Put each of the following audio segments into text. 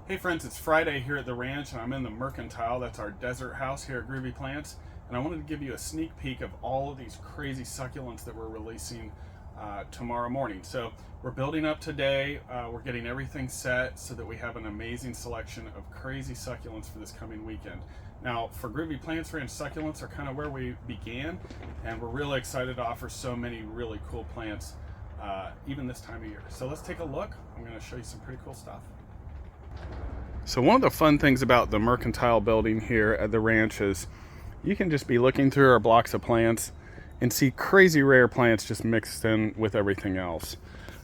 Hey friends, it's Friday here at the ranch and I'm in the Mercantile. That's our desert house here at Groovy Plants. And I wanted to give you a sneak peek of all of these crazy succulents that we're releasing tomorrow morning. So we're building up today. We're getting everything set so that we have an amazing selection of crazy succulents for this coming weekend. Now for Groovy Plants Ranch, succulents are kind of where we began, and we're really excited to offer so many really cool plants even this time of year. So let's take a look. I'm going to show you some pretty cool stuff. So one of the fun things about the Mercantile building here at the ranch is you can just be looking through our blocks of plants and see crazy rare plants just mixed in with everything else.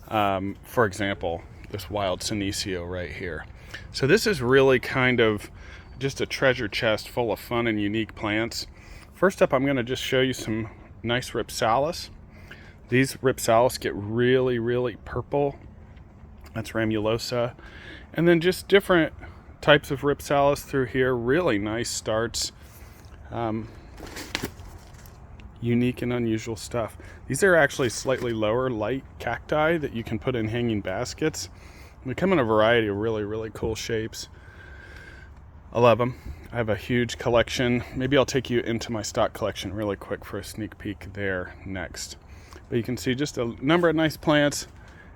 For example, this wild Senecio right here. So this is really kind of just a treasure chest full of fun and unique plants. First up, I'm going to just show you some nice Ripsalis. These Ripsalis get really, really purple. That's Ramulosa. And then just different types of Ripsalis through here. Really nice starts. Unique and unusual stuff. These are actually slightly lower light cacti that you can put in hanging baskets. They come in a variety of really, really cool shapes. I love them. I have a huge collection. Maybe I'll take you into my stock collection really quick for a sneak peek there next. But you can see just a number of nice plants,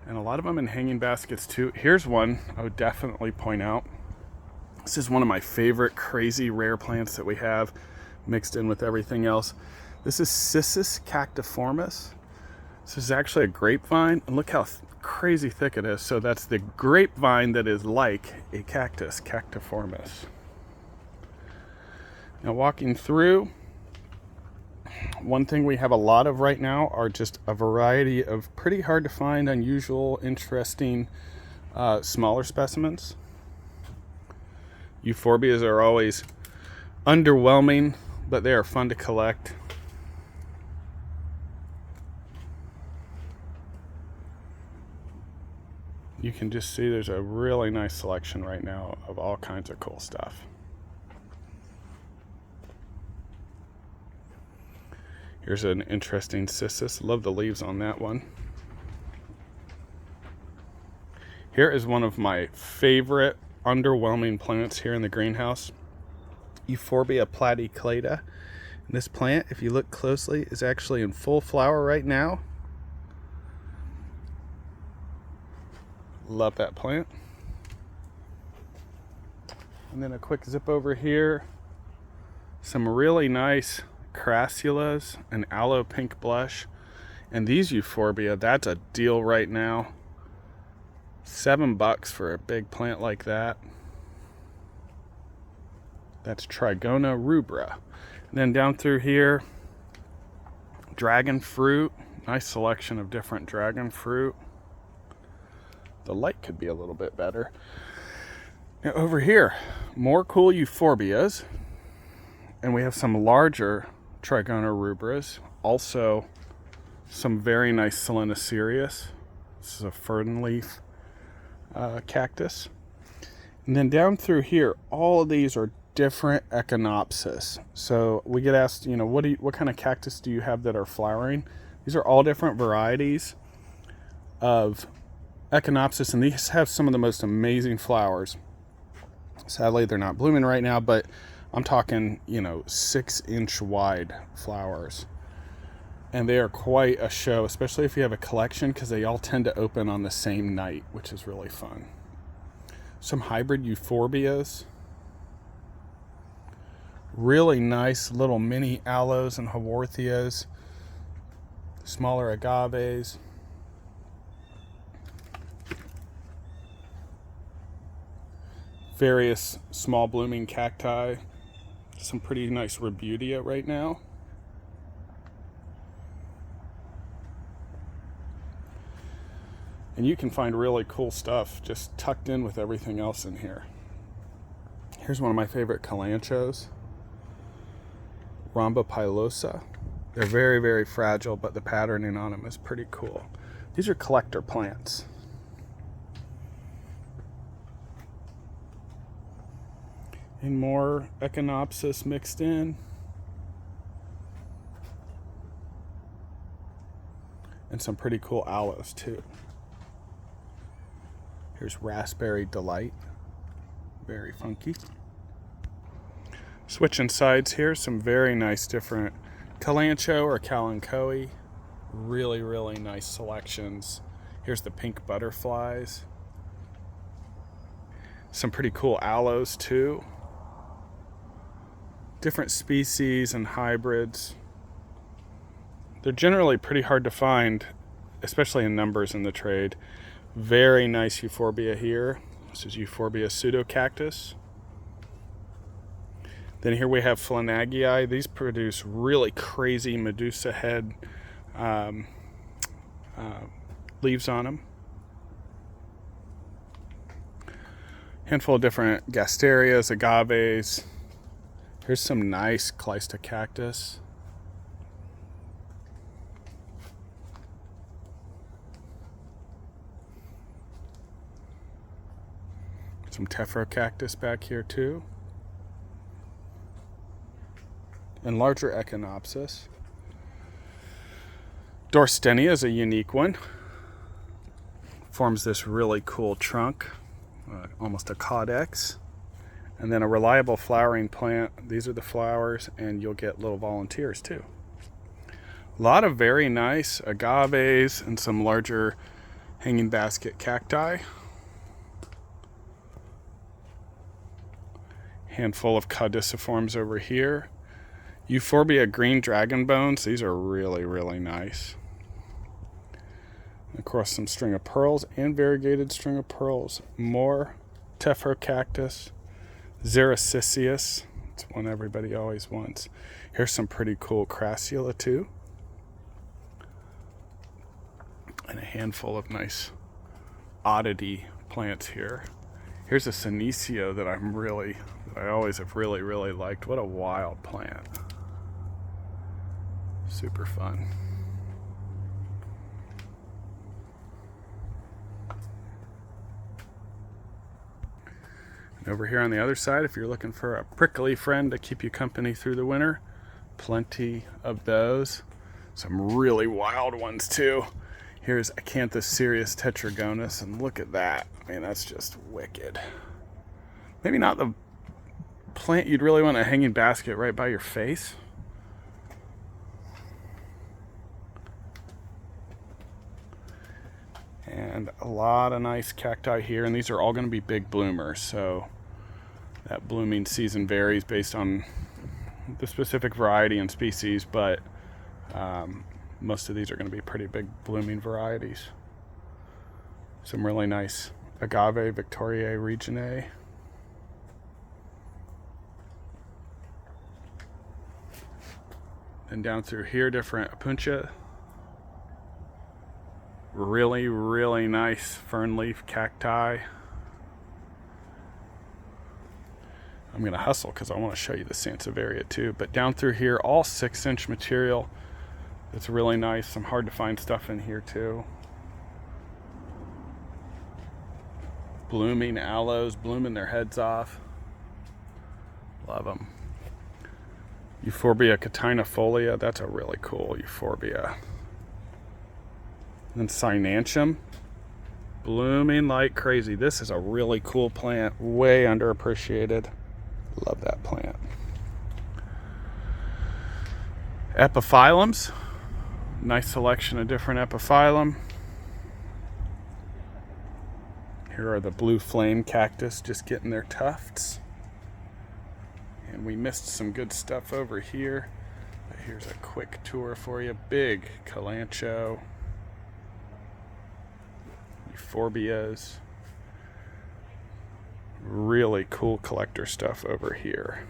and a lot of them in hanging baskets too. Here's one I would definitely point out. This is one of my favorite crazy rare plants that we have mixed in with everything else. This is Cissus cactiformis. This is actually a grapevine, and look how crazy thick it is. So that's the grapevine that is like a cactus, cactiformis. Now walking through, one thing we have a lot of right now are just a variety of pretty hard to find, unusual, interesting, smaller specimens. Euphorbias are always underwhelming, but they are fun to collect. You can just see there's a really nice selection right now of all kinds of cool stuff. Here's an interesting cissus. Love the leaves on that one. Here is one of my favorite underwhelming plants here in the greenhouse. Euphorbia platyclada. And this plant, if you look closely, is actually in full flower right now. Love that plant. And then a quick zip over here. Some really nice crassulas, an aloe pink blush, and these euphorbia, that's a deal right now. $7 for a big plant like that. That's Trigona rubra. And then down through here, dragon fruit. Nice selection of different dragon fruit. The light could be a little bit better. Now over here, more cool euphorbias, and we have some larger Trigona rubras, also some very nice Selenocereus. This is a fern leaf cactus. And then down through here, all of these are different Echinopsis. So we get asked, what kind of cactus do you have that are flowering? These are all different varieties of Echinopsis, and these have some of the most amazing flowers. Sadly, they're not blooming right now, but I'm talking, 6-inch wide flowers. And they are quite a show, especially if you have a collection, because they all tend to open on the same night, which is really fun. Some hybrid euphorbias. Really nice little mini aloes and haworthias. Smaller agaves. Various small blooming cacti. Some pretty nice Rebutia right now. And you can find really cool stuff just tucked in with everything else in here. Here's one of my favorite calanchos. Rhomba pilosa. They're very, very fragile, but the patterning on them is pretty cool. These are collector plants. And more Echinopsis mixed in. And some pretty cool aloes too. Here's Raspberry Delight. Very funky. Switching sides here, some very nice different Kalanchoe or Kalanchoe. Really, really nice selections. Here's the pink butterflies. Some pretty cool aloes too. Different species and hybrids. They're generally pretty hard to find, especially in numbers in the trade. Very nice euphorbia here. This is Euphorbia pseudocactus. Then here we have Phlanagii. These produce really crazy Medusa head leaves on them. Handful of different Gasterias, agaves. Here's some nice Cleistocactus. Some Tephrocactus back here too. And larger Echinopsis. Dorstenia is a unique one. Forms this really cool trunk, almost a caudex. And then a reliable flowering plant. These are the flowers, and you'll get little volunteers too. A lot of very nice agaves and some larger hanging basket cacti. Handful of caudiciforms over here. Euphorbia green dragon bones. These are really, really nice. Of course, some string of pearls and variegated string of pearls. More Tephrocactus. Xericissius. It's one everybody always wants. Here's some pretty cool Crassula too. And a handful of nice oddity plants here. Here's a Senecio that I always have really, really liked. What a wild plant. Super fun. And over here on the other side, if you're looking for a prickly friend to keep you company through the winter, plenty of those. Some really wild ones too. Here's Acanthus cereus tetragonus, and look at that. I mean, that's just wicked. Maybe not the plant you'd really want a hanging basket right by your face. And a lot of nice cacti here, and these are all going to be big bloomers, so that blooming season varies based on the specific variety and species, but most of these are going to be pretty big blooming varieties. Some really nice agave Victoriae reginae. And down through here, different Opuntia. Really, really nice fern leaf cacti. I'm going to hustle because I want to show you the Sansevieria too. But down through here, all 6-inch material. It's really nice. Some hard to find stuff in here too. Blooming aloes, blooming their heads off. Love them. Euphorbia catinifolia, that's a really cool euphorbia. And then Cynantium, blooming like crazy. This is a really cool plant, way underappreciated. Love that plant. Epiphyllums, nice selection of different epiphyllum. Here are the blue flame cactus just getting their tufts. And we missed some good stuff over here. But here's a quick tour for you. Big Kalanchoe. Euphorbias. Really cool collector stuff over here.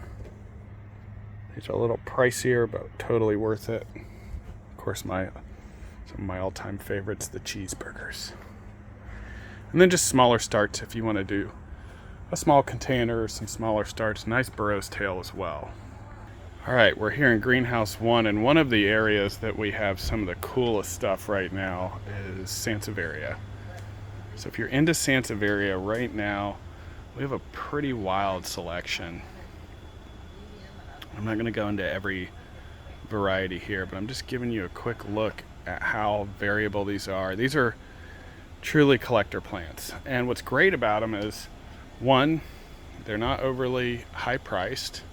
These are a little pricier, but totally worth it. Of course, some of my all-time favorites, the cheeseburgers. And then just smaller starts if you want to do a small container, some smaller starts. Nice Burrow's tail as well. All right, we're here in Greenhouse 1, and one of the areas that we have some of the coolest stuff right now is Sansevieria. So if you're into Sansevieria right now, we have a pretty wild selection. I'm not going to go into every variety here, but I'm just giving you a quick look at how variable these are. These are truly collector plants, and what's great about them is, one, they're not overly high priced,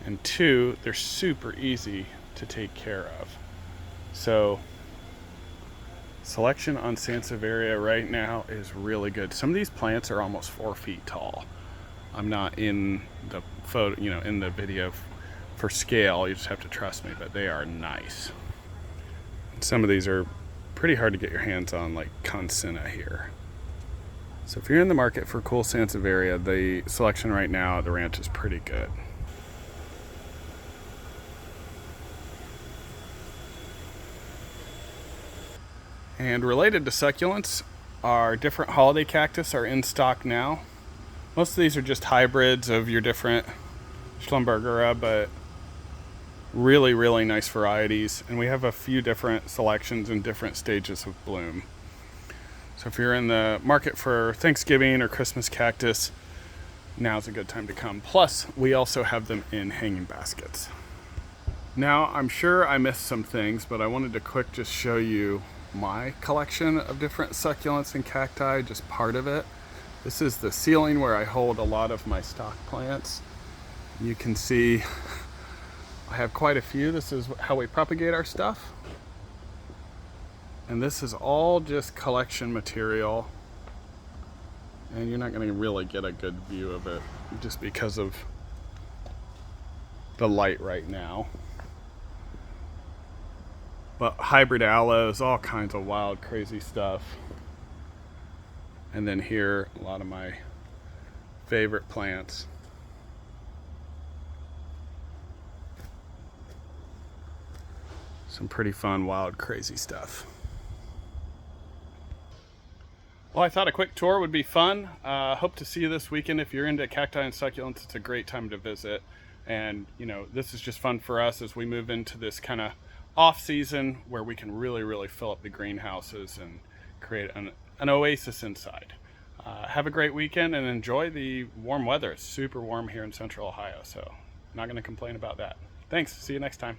and 2, they're super easy to take care of. So selection on Sansevieria right now is really good. Some of these plants are almost 4 feet tall. I'm not in the photo, in the video for scale. You just have to trust me, but they are nice. Some of these are pretty hard to get your hands on, like Consina here. So if you're in the market for cool Sansevieria, the selection right now at the ranch is pretty good. And related to succulents, our different holiday cactus are in stock now. Most of these are just hybrids of your different Schlumbergera, but really, really nice varieties. And we have a few different selections in different stages of bloom. So if you're in the market for Thanksgiving or Christmas cactus, now's a good time to come. Plus, we also have them in hanging baskets. Now, I'm sure I missed some things, but I wanted to quick just show you my collection of different succulents and cacti, just part of it. This is the ceiling where I hold a lot of my stock plants. You can see I have quite a few. This is how we propagate our stuff. And this is all just collection material. And you're not going to really get a good view of it just because of the light right now. But hybrid aloes, all kinds of wild, crazy stuff. And then here, a lot of my favorite plants. Some pretty fun, wild, crazy stuff. Well, I thought a quick tour would be fun. Hope to see you this weekend. If you're into cacti and succulents, it's a great time to visit. And, this is just fun for us as we move into this kind of off season where we can really fill up the greenhouses and create an oasis inside. Have a great weekend and enjoy the warm weather. It's super warm here in Central Ohio, so not going to complain about that. Thanks. See you next time.